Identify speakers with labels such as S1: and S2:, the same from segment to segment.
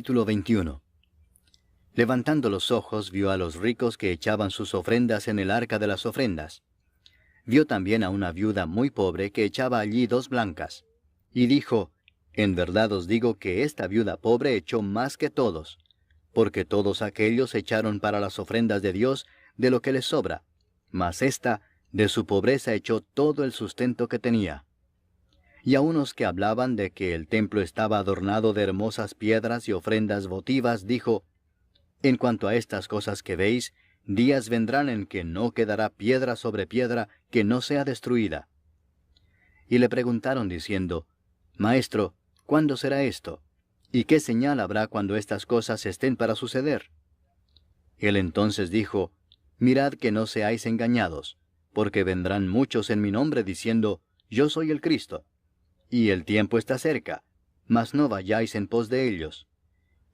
S1: Capítulo 21. Levantando los ojos, vio a los ricos que echaban sus ofrendas en el arca de las ofrendas. Vio también a una viuda muy pobre que echaba allí 2 blancas. Y dijo, en verdad os digo que esta viuda pobre echó más que todos, porque todos aquellos echaron para las ofrendas de Dios de lo que les sobra, mas ésta de su pobreza echó todo el sustento que tenía. Y a unos que hablaban de que el templo estaba adornado de hermosas piedras y ofrendas votivas, dijo, en cuanto a estas cosas que veis, días vendrán en que no quedará piedra sobre piedra que no sea destruida. Y le preguntaron diciendo, Maestro, ¿cuándo será esto? ¿Y qué señal habrá cuando estas cosas estén para suceder? Él entonces dijo, Mirad que no seáis engañados, porque vendrán muchos en mi nombre diciendo, Yo soy el Cristo. Y el tiempo está cerca, mas no vayáis en pos de ellos.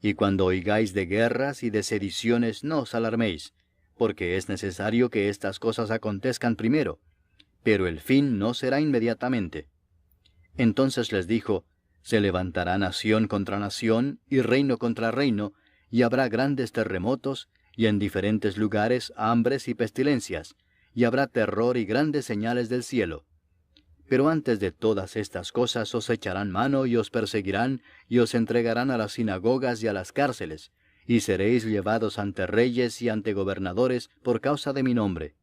S1: Y cuando oigáis de guerras y de sediciones, no os alarméis, porque es necesario que estas cosas acontezcan primero, pero el fin no será inmediatamente. Entonces les dijo, se levantará nación contra nación, y reino contra reino, y habrá grandes terremotos, y en diferentes lugares hambres y pestilencias, y habrá terror y grandes señales del cielo. Pero antes de todas estas cosas os echarán mano y os perseguirán, y os entregarán a las sinagogas y a las cárceles, y seréis llevados ante reyes y ante gobernadores por causa de mi nombre.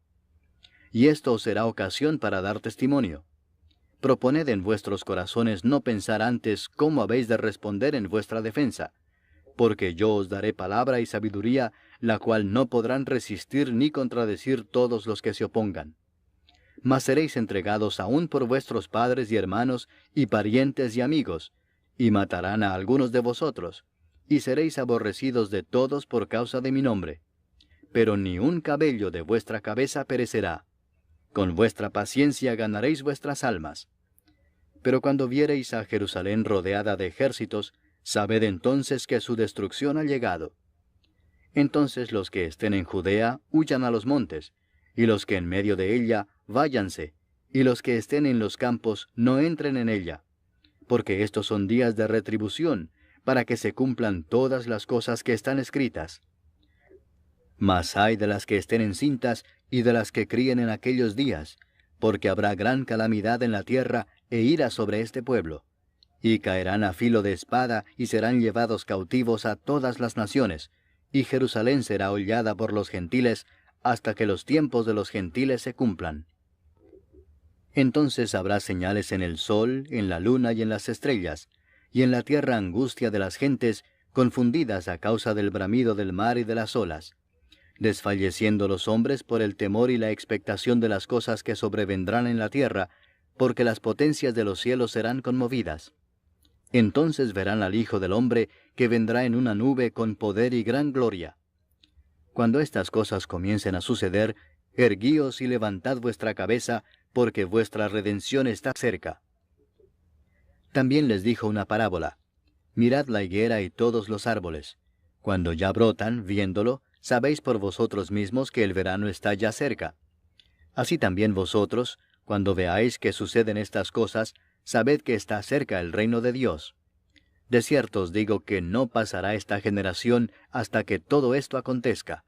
S1: Y esto os será ocasión para dar testimonio. Proponed en vuestros corazones no pensar antes cómo habéis de responder en vuestra defensa, porque yo os daré palabra y sabiduría, la cual no podrán resistir ni contradecir todos los que se opongan. Mas seréis entregados aún por vuestros padres y hermanos, y parientes y amigos, y matarán a algunos de vosotros, y seréis aborrecidos de todos por causa de mi nombre. Pero ni un cabello de vuestra cabeza perecerá. Con vuestra paciencia ganaréis vuestras almas. Pero cuando viereis a Jerusalén rodeada de ejércitos, sabed entonces que su destrucción ha llegado. Entonces los que estén en Judea huyan a los montes, y los que en medio de ella, váyanse, y los que estén en los campos, no entren en ella, porque estos son días de retribución, para que se cumplan todas las cosas que están escritas. Mas ay de las que estén encintas, y de las que críen en aquellos días, porque habrá gran calamidad en la tierra, e ira sobre este pueblo. Y caerán a filo de espada, y serán llevados cautivos a todas las naciones, y Jerusalén será hollada por los gentiles, hasta que los tiempos de los gentiles se cumplan. Entonces habrá señales en el sol, en la luna y en las estrellas, y en la tierra angustia de las gentes, confundidas a causa del bramido del mar y de las olas, desfalleciendo los hombres por el temor y la expectación de las cosas que sobrevendrán en la tierra, porque las potencias de los cielos serán conmovidas. Entonces verán al Hijo del Hombre, que vendrá en una nube con poder y gran gloria. Cuando estas cosas comiencen a suceder, erguíos y levantad vuestra cabeza, porque vuestra redención está cerca. También les dijo una parábola. Mirad la higuera y todos los árboles. Cuando ya brotan, viéndolo, sabéis por vosotros mismos que el verano está ya cerca. Así también vosotros, cuando veáis que suceden estas cosas, sabed que está cerca el reino de Dios. De cierto os digo que no pasará esta generación hasta que todo esto acontezca.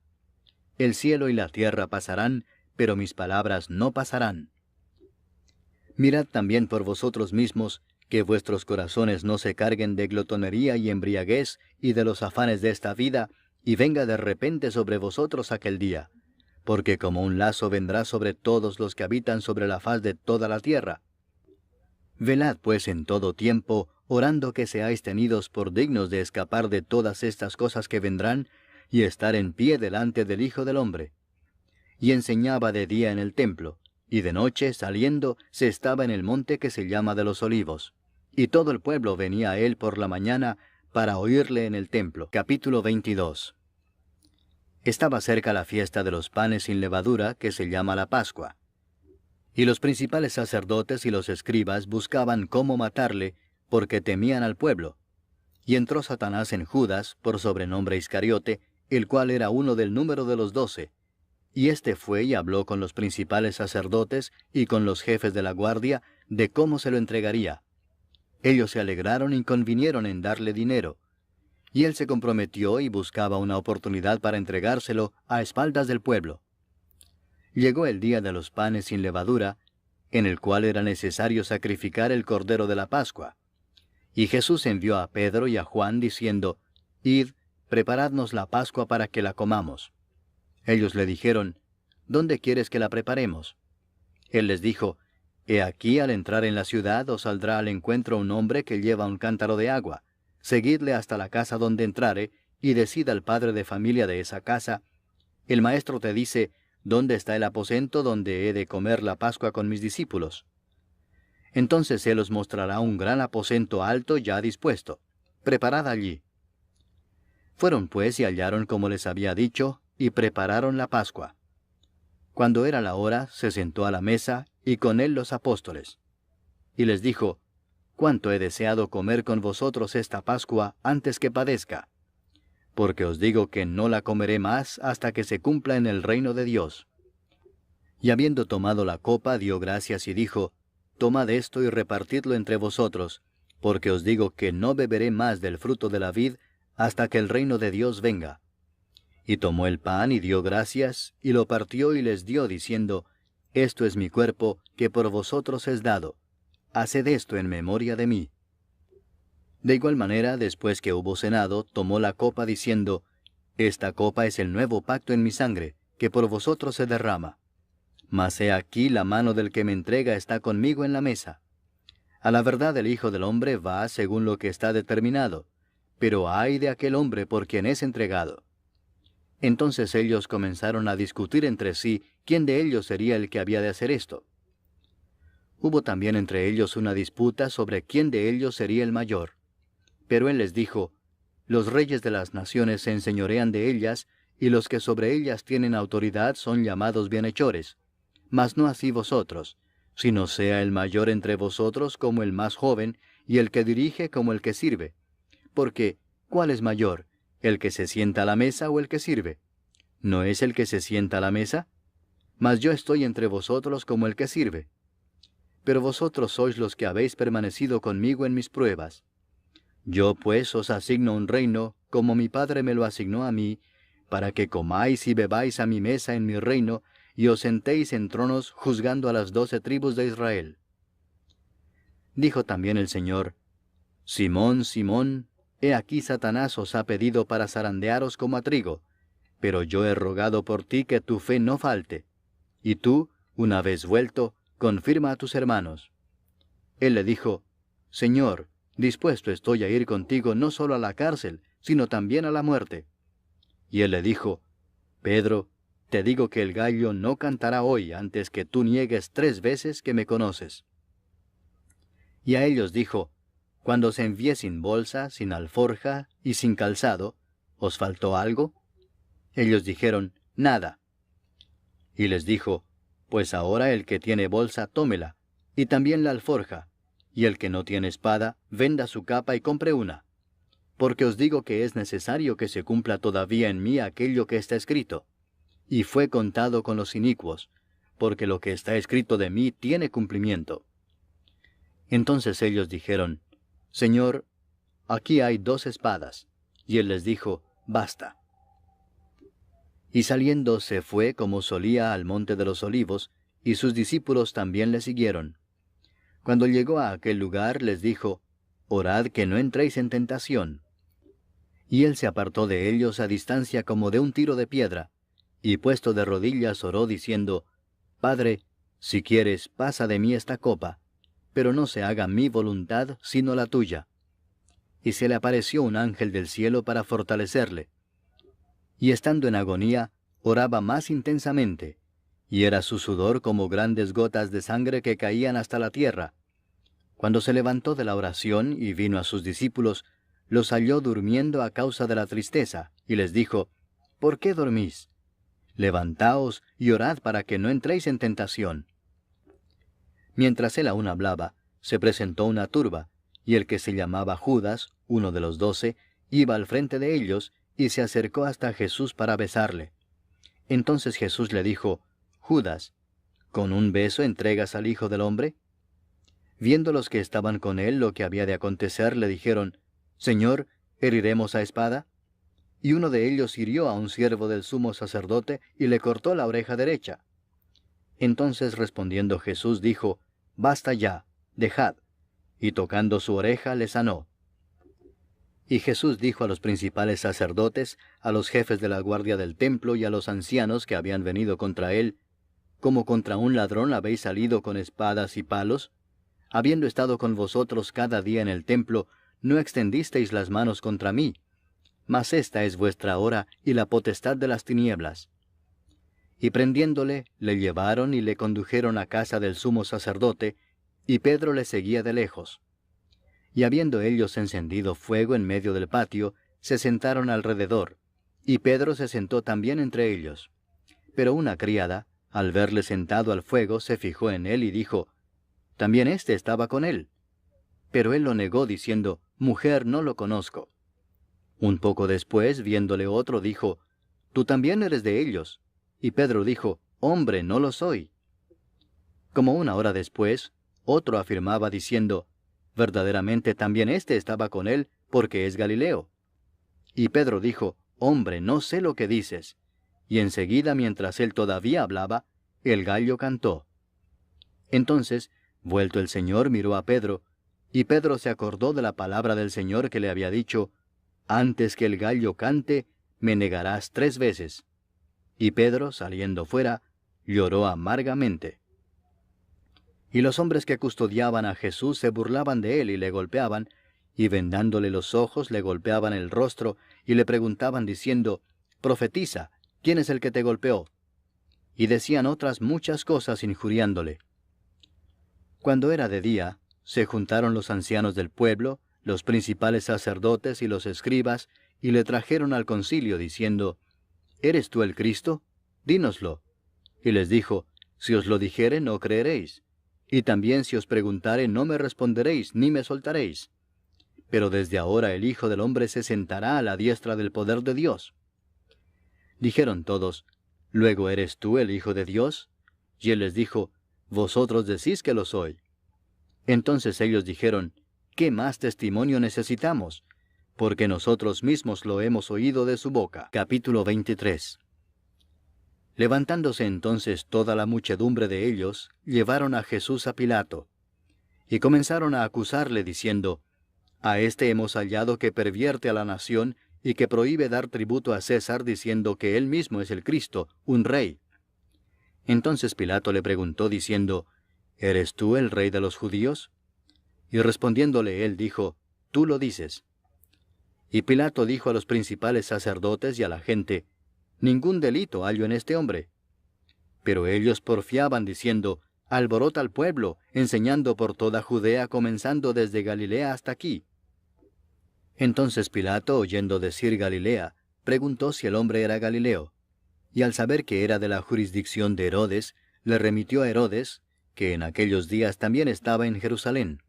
S1: El cielo y la tierra pasarán, pero mis palabras no pasarán. Mirad también por vosotros mismos, que vuestros corazones no se carguen de glotonería y embriaguez y de los afanes de esta vida, y venga de repente sobre vosotros aquel día, porque como un lazo vendrá sobre todos los que habitan sobre la faz de toda la tierra. Velad pues en todo tiempo, orando que seáis tenidos por dignos de escapar de todas estas cosas que vendrán, y estar en pie delante del Hijo del Hombre. Y enseñaba de día en el templo, y de noche, saliendo, se estaba en el monte que se llama de los Olivos. Y todo el pueblo venía a él por la mañana para oírle en el templo. Capítulo 22. Estaba cerca la fiesta de los panes sin levadura, que se llama la Pascua. Y los principales sacerdotes y los escribas buscaban cómo matarle, porque temían al pueblo. Y entró Satanás en Judas, por sobrenombre Iscariote, el cual era uno del número de los 12. Y éste fue y habló con los principales sacerdotes y con los jefes de la guardia de cómo se lo entregaría. Ellos se alegraron y convinieron en darle dinero. Y él se comprometió y buscaba una oportunidad para entregárselo a espaldas del pueblo. Llegó el día de los panes sin levadura, en el cual era necesario sacrificar el cordero de la Pascua. Y Jesús envió a Pedro y a Juan diciendo, «Id, preparadnos la Pascua para que la comamos». Ellos le dijeron, «¿Dónde quieres que la preparemos?». Él les dijo, «He aquí, al entrar en la ciudad os saldrá al encuentro un hombre que lleva un cántaro de agua. Seguidle hasta la casa donde entrare, y decid al padre de familia de esa casa, el maestro te dice, ¿dónde está el aposento donde he de comer la Pascua con mis discípulos?». Entonces él os mostrará un gran aposento alto ya dispuesto. Preparad allí. Fueron pues y hallaron como les había dicho, y prepararon la Pascua. Cuando era la hora, se sentó a la mesa, y con él los apóstoles. Y les dijo, «Cuánto he deseado comer con vosotros esta Pascua antes que padezca. Porque os digo que no la comeré más hasta que se cumpla en el reino de Dios». Y habiendo tomado la copa, dio gracias y dijo, «Tomad esto y repartidlo entre vosotros, porque os digo que no beberé más del fruto de la vid hasta que el reino de Dios venga». Y tomó el pan y dio gracias, y lo partió y les dio, diciendo, «Esto es mi cuerpo, que por vosotros es dado. Haced esto en memoria de mí». De igual manera, después que hubo cenado, tomó la copa, diciendo, «Esta copa es el nuevo pacto en mi sangre, que por vosotros se derrama. Mas he aquí la mano del que me entrega está conmigo en la mesa. A la verdad el Hijo del Hombre va según lo que está determinado, pero ay de aquel hombre por quien es entregado». Entonces ellos comenzaron a discutir entre sí quién de ellos sería el que había de hacer esto. Hubo también entre ellos una disputa sobre quién de ellos sería el mayor. Pero él les dijo, «Los reyes de las naciones se enseñorean de ellas, y los que sobre ellas tienen autoridad son llamados bienhechores. Mas no así vosotros, sino sea el mayor entre vosotros como el más joven, y el que dirige como el que sirve. Porque, ¿cuál es mayor, el que se sienta a la mesa o el que sirve? ¿No es el que se sienta a la mesa? Mas yo estoy entre vosotros como el que sirve. Pero vosotros sois los que habéis permanecido conmigo en mis pruebas. Yo pues os asigno un reino, como mi Padre me lo asignó a mí, para que comáis y bebáis a mi mesa en mi reino, y os sentéis en tronos juzgando a las 12 tribus de Israel. Dijo también el Señor, «Simón, Simón, he aquí Satanás os ha pedido para zarandearos como a trigo, pero yo he rogado por ti que tu fe no falte. Y tú, una vez vuelto, confirma a tus hermanos». Él le dijo, «Señor, dispuesto estoy a ir contigo no solo a la cárcel, sino también a la muerte». Y él le dijo, «Pedro, te digo que el gallo no cantará hoy antes que tú niegues 3 veces que me conoces». Y a ellos dijo, «Cuando os envié sin bolsa, sin alforja y sin calzado, ¿os faltó algo?». Ellos dijeron, «Nada». Y les dijo, «Pues ahora el que tiene bolsa, tómela, y también la alforja, y el que no tiene espada, venda su capa y compre una. Porque os digo que es necesario que se cumpla todavía en mí aquello que está escrito. Y fue contado con los inicuos, porque lo que está escrito de mí tiene cumplimiento». Entonces ellos dijeron, «Señor, aquí hay 2 espadas». Y él les dijo, «Basta». Y saliendo se fue como solía al monte de los olivos, y sus discípulos también le siguieron. Cuando llegó a aquel lugar les dijo, «Orad que no entréis en tentación». Y él se apartó de ellos a distancia como de un tiro de piedra, y puesto de rodillas oró diciendo, «Padre, si quieres, pasa de mí esta copa, pero no se haga mi voluntad sino la tuya». Y se le apareció un ángel del cielo para fortalecerle. Y estando en agonía, oraba más intensamente, y era su sudor como grandes gotas de sangre que caían hasta la tierra. Cuando se levantó de la oración y vino a sus discípulos, los halló durmiendo a causa de la tristeza, y les dijo, «¿Por qué dormís? Levantaos y orad para que no entréis en tentación». Mientras él aún hablaba, se presentó una turba, y el que se llamaba Judas, uno de los 12, iba al frente de ellos, y se acercó hasta Jesús para besarle. Entonces Jesús le dijo, «Judas, ¿con un beso entregas al Hijo del Hombre?». Viendo los que estaban con él lo que había de acontecer, le dijeron, «Señor, ¿Heriremos a espada? Y uno de ellos hirió a un siervo del sumo sacerdote y le cortó la oreja derecha. Entonces respondiendo Jesús dijo, Basta ya, dejad. Y tocando su oreja le sanó. Y Jesús dijo a los principales sacerdotes, a los jefes de la guardia del templo y a los ancianos que habían venido contra él, ¿Como contra un ladrón habéis salido con espadas y palos? Habiendo estado con vosotros cada día en el templo, no extendisteis las manos contra mí. Mas esta es vuestra hora y la potestad de las tinieblas. Y prendiéndole, le llevaron y le condujeron a casa del sumo sacerdote, y Pedro le seguía de lejos. Y habiendo ellos encendido fuego en medio del patio, se sentaron alrededor, y Pedro se sentó también entre ellos. Pero una criada, al verle sentado al fuego, se fijó en él y dijo, «También éste estaba con él». Pero él lo negó, diciendo, «Mujer, no lo conozco». Un poco después, viéndole otro, dijo, «Tú también eres de ellos». Y Pedro dijo, «Hombre, no lo soy». Como una hora después, otro afirmaba diciendo, «Verdaderamente también éste estaba con él, porque es Galileo». Y Pedro dijo, «Hombre, no sé lo que dices». Y enseguida, mientras él todavía hablaba, el gallo cantó. Entonces, vuelto el Señor, miró a Pedro, y Pedro se acordó de la palabra del Señor que le había dicho, «Antes que el gallo cante, me negarás 3 veces». Y Pedro, saliendo fuera, lloró amargamente. Y los hombres que custodiaban a Jesús se burlaban de él y le golpeaban, y vendándole los ojos le golpeaban el rostro, y le preguntaban diciendo, «Profetiza, ¿quién es el que te golpeó?». Y decían otras muchas cosas injuriándole. Cuando era de día, se juntaron los ancianos del pueblo, los principales sacerdotes y los escribas, y le trajeron al concilio diciendo, «¿Eres tú el Cristo? Dínoslo». Y les dijo, «Si os lo dijere, no creeréis. Y también si os preguntare, no me responderéis, ni me soltaréis. Pero desde ahora el Hijo del Hombre se sentará a la diestra del poder de Dios». Dijeron todos, «¿Luego eres tú el Hijo de Dios?». Y él les dijo, «Vosotros decís que lo soy». Entonces ellos dijeron, «¿Qué más testimonio necesitamos? Porque nosotros mismos lo hemos oído de su boca». Capítulo 23. Levantándose entonces toda la muchedumbre de ellos, llevaron a Jesús a Pilato. Y comenzaron a acusarle diciendo, «A éste hemos hallado que pervierte a la nación, y que prohíbe dar tributo a César, diciendo que él mismo es el Cristo, un rey». Entonces Pilato le preguntó diciendo, «¿Eres tú el rey de los judíos?». Y respondiéndole él dijo, «Tú lo dices». Y Pilato dijo a los principales sacerdotes y a la gente, «Ningún delito hallo en este hombre». Pero ellos porfiaban diciendo, «Alborota al pueblo, enseñando por toda Judea, comenzando desde Galilea hasta aquí». Entonces Pilato, oyendo decir Galilea, preguntó si el hombre era Galileo. Y al saber que era de la jurisdicción de Herodes, le remitió a Herodes, que en aquellos días también estaba en Jerusalén.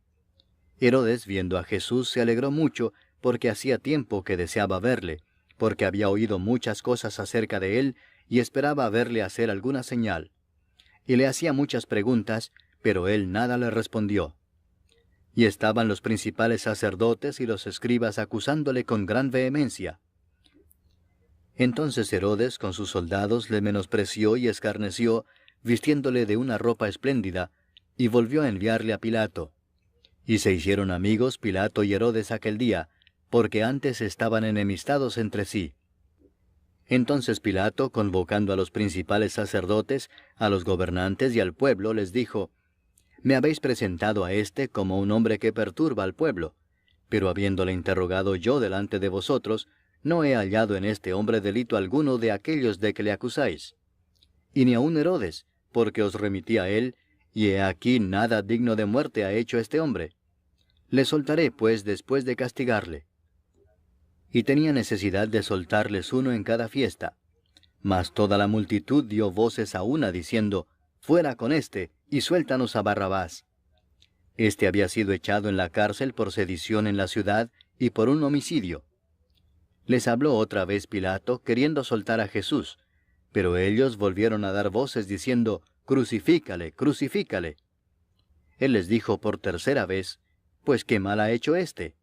S1: Herodes, viendo a Jesús, se alegró mucho, porque hacía tiempo que deseaba verle, porque había oído muchas cosas acerca de él, y esperaba verle hacer alguna señal. Y le hacía muchas preguntas, pero él nada le respondió. Y estaban los principales sacerdotes y los escribas acusándole con gran vehemencia. Entonces Herodes con sus soldados le menospreció y escarneció, vistiéndole de una ropa espléndida, y volvió a enviarle a Pilato. Y se hicieron amigos Pilato y Herodes aquel día, porque antes estaban enemistados entre sí. Entonces Pilato, convocando a los principales sacerdotes, a los gobernantes y al pueblo, les dijo, «Me habéis presentado a éste como un hombre que perturba al pueblo, pero habiéndole interrogado yo delante de vosotros, no he hallado en este hombre delito alguno de aquellos de que le acusáis. Y ni aun Herodes, porque os remití a él, y he aquí nada digno de muerte ha hecho este hombre. Le soltaré, pues, después de castigarle». Y tenía necesidad de soltarles uno en cada fiesta. Mas toda la multitud dio voces a una, diciendo, «Fuera con éste, y suéltanos a Barrabás». Este había sido echado en la cárcel por sedición en la ciudad y por un homicidio. Les habló otra vez Pilato, queriendo soltar a Jesús, pero ellos volvieron a dar voces, diciendo, «Crucifícale, crucifícale». Él les dijo por tercera vez, «Pues qué mal ha hecho éste.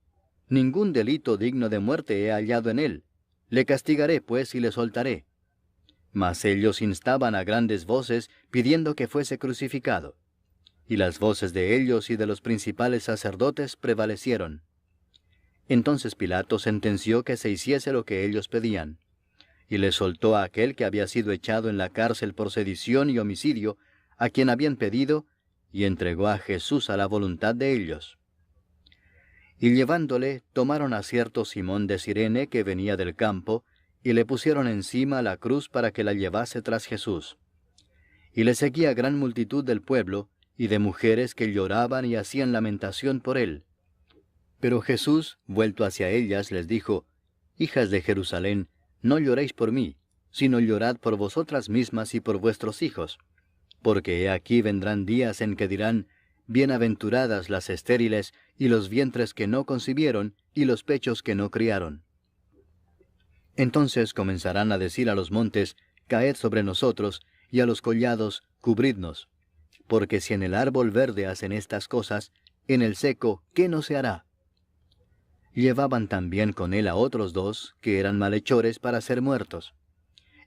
S1: Ningún delito digno de muerte he hallado en él. Le castigaré, pues, y le soltaré. Mas ellos instaban a grandes voces, pidiendo que fuese crucificado. Y las voces de ellos y de los principales sacerdotes prevalecieron. Entonces Pilato sentenció que se hiciese lo que ellos pedían, y le soltó a aquel que había sido echado en la cárcel por sedición y homicidio, a quien habían pedido, y entregó a Jesús a la voluntad de ellos. Y llevándole, tomaron a cierto Simón de Cirene que venía del campo, y le pusieron encima la cruz para que la llevase tras Jesús. Y le seguía gran multitud del pueblo, y de mujeres que lloraban y hacían lamentación por él. Pero Jesús, vuelto hacia ellas, les dijo, Hijas de Jerusalén, no lloréis por mí, sino llorad por vosotras mismas y por vuestros hijos. Porque he aquí vendrán días en que dirán, Bienaventuradas las estériles, y los vientres que no concibieron, y los pechos que no criaron. Entonces comenzarán a decir a los montes, Caed sobre nosotros, y a los collados, Cubridnos. Porque si en el árbol verde hacen estas cosas, en el seco, ¿qué no se hará? Llevaban también con él a otros dos, que eran malhechores para ser muertos.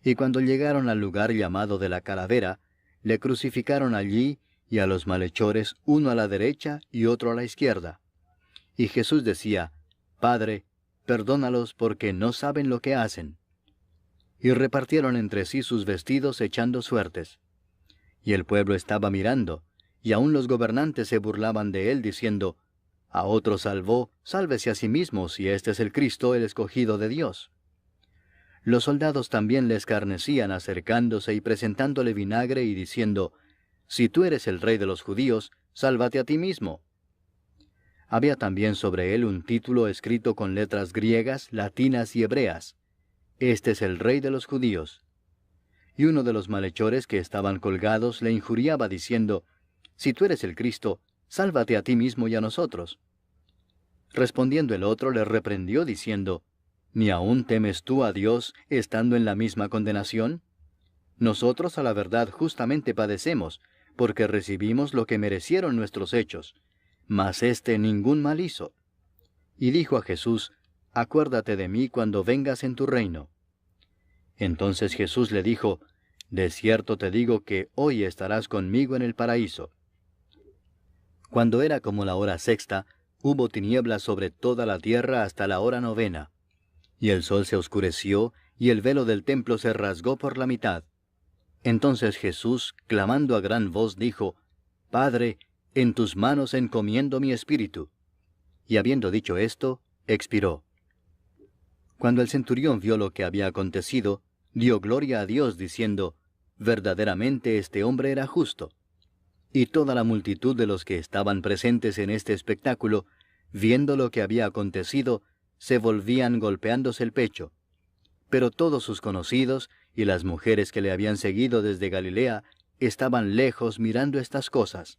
S1: Y cuando llegaron al lugar llamado de la Calavera, le crucificaron allí, y a los malhechores, uno a la derecha y otro a la izquierda. Y Jesús decía, Padre, perdónalos porque no saben lo que hacen. Y repartieron entre sí sus vestidos echando suertes. Y el pueblo estaba mirando, y aun los gobernantes se burlaban de él, diciendo, A otro salvó, sálvese a sí mismo, si este es el Cristo, el escogido de Dios. Los soldados también le escarnecían, acercándose y presentándole vinagre y diciendo, Si tú eres el rey de los judíos, sálvate a ti mismo. Había también sobre él un título escrito con letras griegas, latinas y hebreas, Este es el rey de los judíos. Y uno de los malhechores que estaban colgados le injuriaba diciendo, Si tú eres el Cristo, sálvate a ti mismo y a nosotros. Respondiendo el otro le reprendió diciendo, ¿Ni aún temes tú a Dios, estando en la misma condenación? Nosotros a la verdad justamente padecemos, porque recibimos lo que merecieron nuestros hechos, mas éste ningún mal hizo. Y dijo a Jesús, Acuérdate de mí cuando vengas en tu reino. Entonces Jesús le dijo, De cierto te digo que hoy estarás conmigo en el paraíso. Cuando era como la hora sexta, hubo tinieblas sobre toda la tierra hasta la hora novena. Y el sol se oscureció, y el velo del templo se rasgó por la mitad. Entonces Jesús, clamando a gran voz, dijo, Padre, en tus manos encomiendo mi espíritu. Y habiendo dicho esto, expiró. Cuando el centurión vio lo que había acontecido, dio gloria a Dios, diciendo, Verdaderamente este hombre era justo. Y toda la multitud de los que estaban presentes en este espectáculo, viendo lo que había acontecido, se volvían golpeándose el pecho. Pero todos sus conocidos y las mujeres que le habían seguido desde Galilea estaban lejos mirando estas cosas.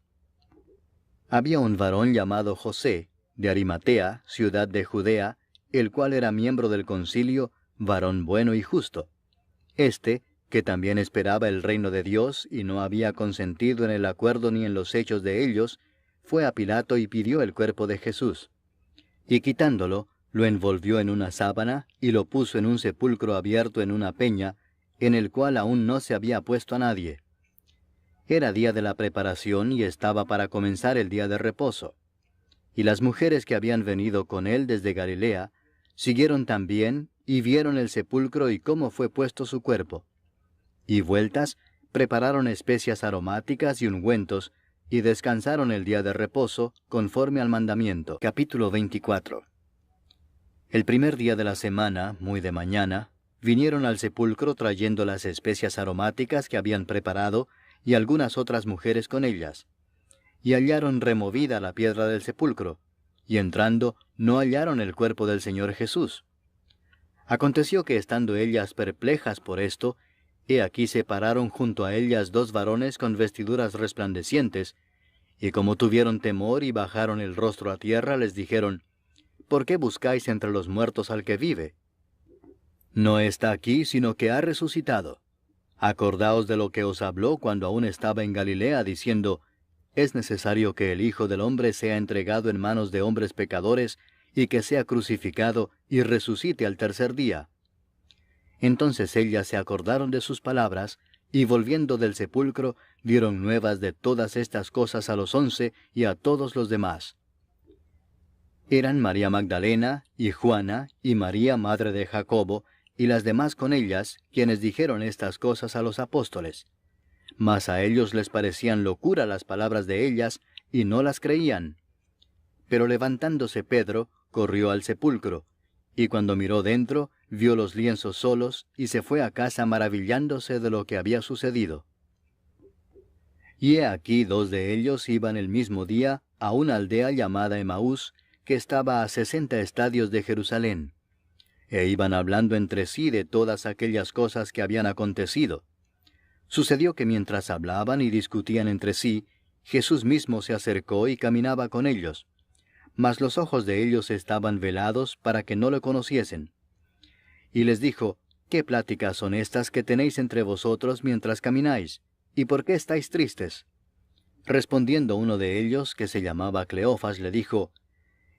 S1: Había un varón llamado José, de Arimatea, ciudad de Judea, el cual era miembro del concilio, varón bueno y justo. Este, que también esperaba el reino de Dios y no había consentido en el acuerdo ni en los hechos de ellos, fue a Pilato y pidió el cuerpo de Jesús. Y quitándolo, lo envolvió en una sábana y lo puso en un sepulcro abierto en una peña, en el cual aún no se había puesto a nadie. Era día de la preparación y estaba para comenzar el día de reposo. Y las mujeres que habían venido con él desde Galilea, siguieron también y vieron el sepulcro y cómo fue puesto su cuerpo. Y vueltas, prepararon especias aromáticas y ungüentos, y descansaron el día de reposo, conforme al mandamiento. Capítulo 24. El primer día de la semana, muy de mañana, vinieron al sepulcro trayendo las especias aromáticas que habían preparado, y algunas otras mujeres con ellas. Y hallaron removida la piedra del sepulcro, y entrando, no hallaron el cuerpo del Señor Jesús. Aconteció que estando ellas perplejas por esto, he aquí se pararon junto a ellas dos varones con vestiduras resplandecientes, y como tuvieron temor y bajaron el rostro a tierra, les dijeron, ¿Por qué buscáis entre los muertos al que vive? No está aquí, sino que ha resucitado. Acordaos de lo que os habló cuando aún estaba en Galilea, diciendo, Es necesario que el Hijo del Hombre sea entregado en manos de hombres pecadores, y que sea crucificado y resucite al tercer día. Entonces ellas se acordaron de sus palabras, y volviendo del sepulcro, dieron nuevas de todas estas cosas a los 11 y a todos los demás. Eran María Magdalena, y Juana, y María madre de Jacobo, y las demás con ellas, quienes dijeron estas cosas a los apóstoles. Mas a ellos les parecían locura las palabras de ellas, y no las creían. Pero levantándose Pedro, corrió al sepulcro, y cuando miró dentro, vio los lienzos solos, y se fue a casa maravillándose de lo que había sucedido. Y he aquí 2 de ellos iban el mismo día a una aldea llamada Emaús, que estaba a 60 estadios de Jerusalén, e iban hablando entre sí de todas aquellas cosas que habían acontecido. Sucedió que mientras hablaban y discutían entre sí, Jesús mismo se acercó y caminaba con ellos, mas los ojos de ellos estaban velados para que no le conociesen. Y les dijo, ¿qué pláticas son estas que tenéis entre vosotros mientras camináis? ¿Y por qué estáis tristes? Respondiendo uno de ellos, que se llamaba Cleofas, le dijo,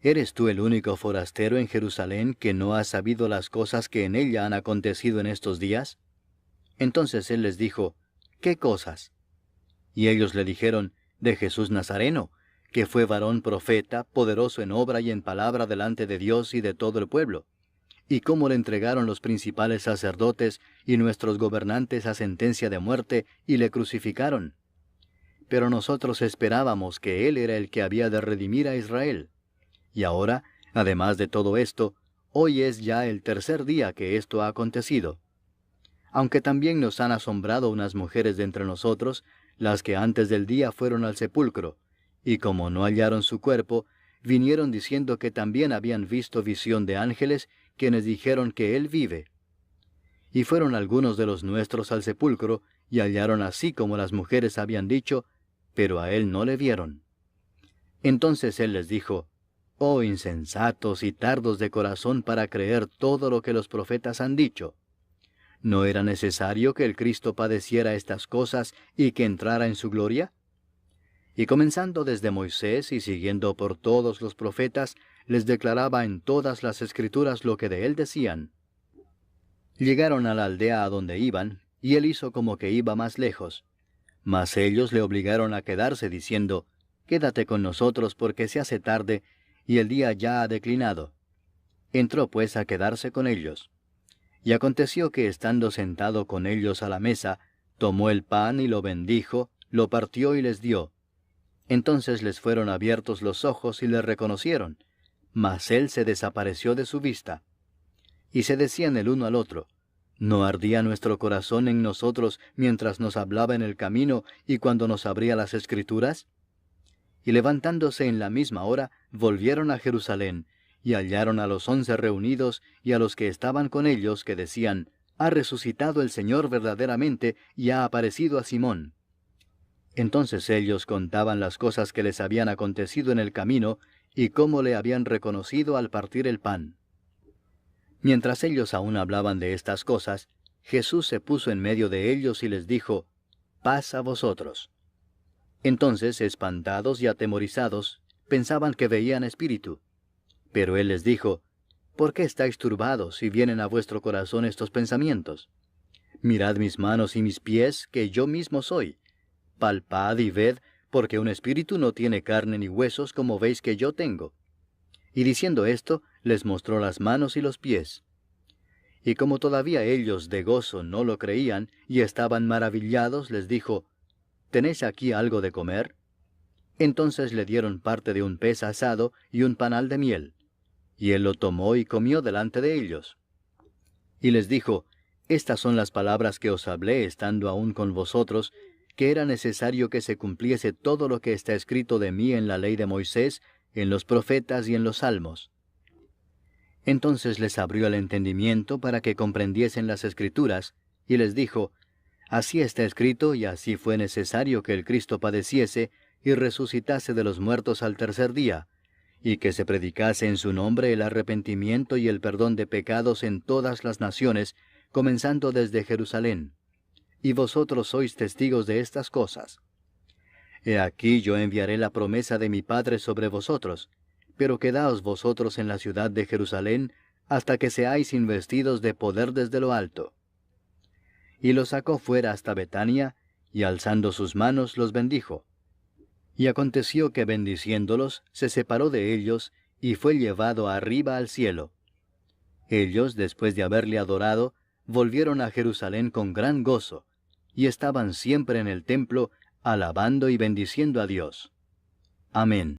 S1: ¿eres tú el único forastero en Jerusalén que no has sabido las cosas que en ella han acontecido en estos días? Entonces él les dijo, ¿qué cosas? Y ellos le dijeron, de Jesús Nazareno, que fue varón profeta, poderoso en obra y en palabra delante de Dios y de todo el pueblo, y cómo le entregaron los principales sacerdotes y nuestros gobernantes a sentencia de muerte, y le crucificaron. Pero nosotros esperábamos que él era el que había de redimir a Israel. Y ahora, además de todo esto, hoy es ya el tercer día que esto ha acontecido. Aunque también nos han asombrado unas mujeres de entre nosotros, las que antes del día fueron al sepulcro, y como no hallaron su cuerpo, vinieron diciendo que también habían visto visión de ángeles, quienes dijeron que él vive. Y fueron algunos de los nuestros al sepulcro, y hallaron así como las mujeres habían dicho, pero a él no le vieron. Entonces él les dijo, «Oh insensatos y tardos de corazón para creer todo lo que los profetas han dicho. ¿No era necesario que el Cristo padeciera estas cosas y que entrara en su gloria?» Y comenzando desde Moisés y siguiendo por todos los profetas, les declaraba en todas las Escrituras lo que de él decían. Llegaron a la aldea a donde iban, y él hizo como que iba más lejos. Mas ellos le obligaron a quedarse, diciendo, «Quédate con nosotros porque se hace tarde, y el día ya ha declinado». Entró pues a quedarse con ellos. Y aconteció que estando sentado con ellos a la mesa, tomó el pan y lo bendijo, lo partió y les dio. Entonces les fueron abiertos los ojos y le reconocieron, mas él se desapareció de su vista. Y se decían el uno al otro, ¿no ardía nuestro corazón en nosotros mientras nos hablaba en el camino y cuando nos abría las Escrituras? Y levantándose en la misma hora, volvieron a Jerusalén, y hallaron a los 11 reunidos y a los que estaban con ellos, que decían, «Ha resucitado el Señor verdaderamente, y ha aparecido a Simón». Entonces ellos contaban las cosas que les habían acontecido en el camino, y cómo le habían reconocido al partir el pan. Mientras ellos aún hablaban de estas cosas, Jesús se puso en medio de ellos y les dijo, «Paz a vosotros». Entonces, espantados y atemorizados, pensaban que veían espíritu. Pero él les dijo, «¿Por qué estáis turbados y vienen a vuestro corazón estos pensamientos? Mirad mis manos y mis pies, que yo mismo soy. Palpad y ved, porque un espíritu no tiene carne ni huesos como veis que yo tengo». Y diciendo esto, les mostró las manos y los pies. Y como todavía ellos de gozo no lo creían, y estaban maravillados, les dijo, «¿Tenéis aquí algo de comer?» Entonces le dieron parte de un pez asado y un panal de miel. Y él lo tomó y comió delante de ellos. Y les dijo, «Estas son las palabras que os hablé estando aún con vosotros, que era necesario que se cumpliese todo lo que está escrito de mí en la ley de Moisés, en los profetas y en los salmos». Entonces les abrió el entendimiento para que comprendiesen las Escrituras, y les dijo, «Así está escrito, y así fue necesario que el Cristo padeciese, y resucitase de los muertos al tercer día, y que se predicase en su nombre el arrepentimiento y el perdón de pecados en todas las naciones, comenzando desde Jerusalén. Y vosotros sois testigos de estas cosas. He aquí yo enviaré la promesa de mi Padre sobre vosotros, pero quedaos vosotros en la ciudad de Jerusalén hasta que seáis investidos de poder desde lo alto. Y los sacó fuera hasta Betania, y alzando sus manos los bendijo. Y aconteció que bendiciéndolos, se separó de ellos, y fue llevado arriba al cielo. Ellos, después de haberle adorado, volvieron a Jerusalén con gran gozo, y estaban siempre en el templo, alabando y bendiciendo a Dios. Amén.